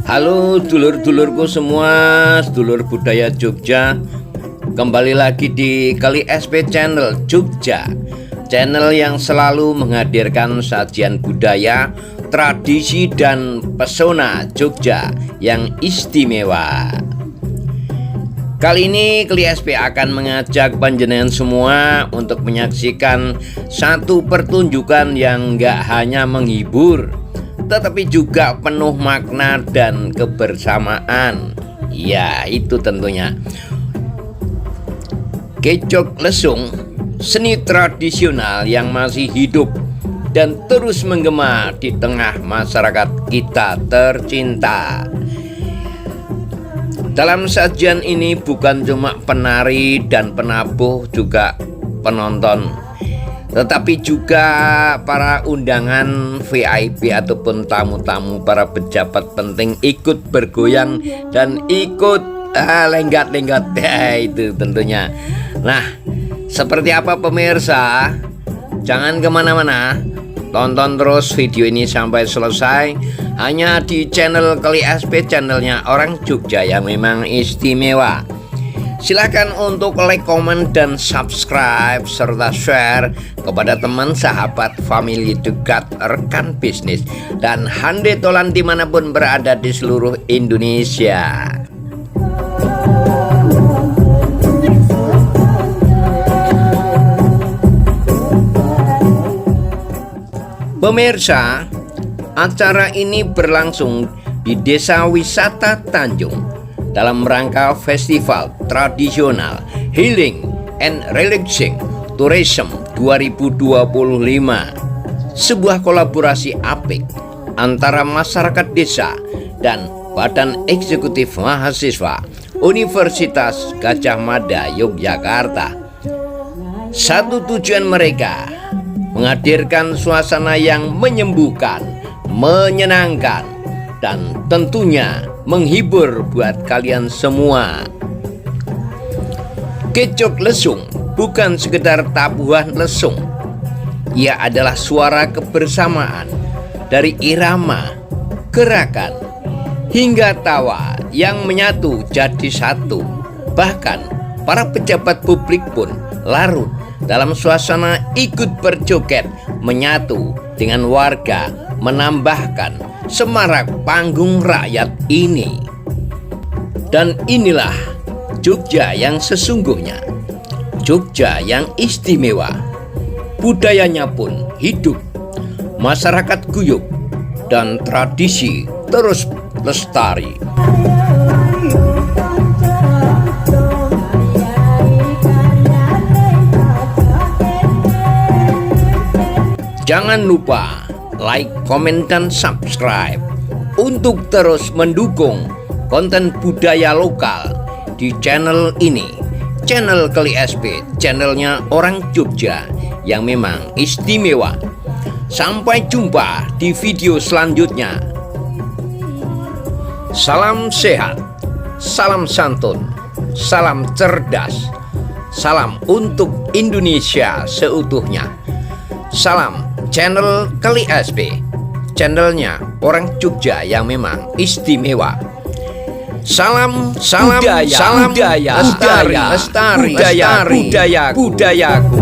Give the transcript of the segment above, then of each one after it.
Halo dulur-dulurku semua, sedulur budaya Jogja. Kembali lagi di Kali SP Channel Jogja, channel yang selalu menghadirkan sajian budaya, tradisi dan pesona Jogja yang istimewa. Kali ini Kali SP akan mengajak panjenengan semua untuk menyaksikan satu pertunjukan yang gak hanya menghibur, tetapi juga penuh makna dan kebersamaan. Ya, itu tentunya Kecok Lesung, seni tradisional yang masih hidup dan terus menggema di tengah masyarakat kita tercinta. Dalam sajian ini bukan cuma penari dan penabuh, juga penonton, tetapi juga para undangan VIP ataupun tamu-tamu, para pejabat penting ikut bergoyang dan ikut lenggat-lenggat ya, itu tentunya. Nah, seperti apa pemirsa? Jangan kemana-mana, tonton terus video ini sampai selesai hanya di channel Kali SP, channelnya orang Jogja yang memang istimewa. Silakan untuk like, komen, dan subscribe serta share kepada teman, sahabat, family dekat, rekan bisnis, dan hande tolan dimanapun berada di seluruh Indonesia. Pemirsa, acara ini berlangsung di Desa Wisata Tanjung dalam rangka Festival Tradisional Healing and Relaxing Tourism 2025, sebuah kolaborasi apik antara masyarakat desa dan Badan Eksekutif Mahasiswa Universitas Gadjah Mada Yogyakarta. Satu tujuan mereka menghadirkan suasana yang menyembuhkan, menyenangkan, dan tentunya menghibur buat kalian semua. Kecok Lesung bukan sekedar tabuhan lesung. Ia adalah suara kebersamaan dari irama, gerakan, hingga tawa yang menyatu jadi satu. Bahkan para pejabat publik pun larut dalam suasana ikut berjoget menyatu dengan warga, menambahkan semarak panggung rakyat ini. Dan inilah Jogja yang sesungguhnya, Jogja yang istimewa. Budayanya pun hidup, masyarakat guyup, dan tradisi terus lestari. Jangan lupa like, komen, dan subscribe untuk terus mendukung konten budaya lokal di channel ini, channel Kali SP, channelnya orang Jogja yang memang istimewa. Sampai jumpa di video selanjutnya. Salam sehat, salam santun, salam cerdas, salam untuk Indonesia seutuhnya. Salam channel Kali SP, channelnya orang Jogja yang memang istimewa. Salam budaya, lestari, budayaku.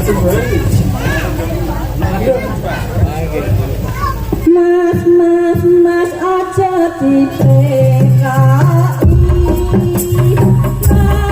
Mas mas mas aja dipekai. Mas aja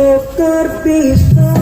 tukar pisau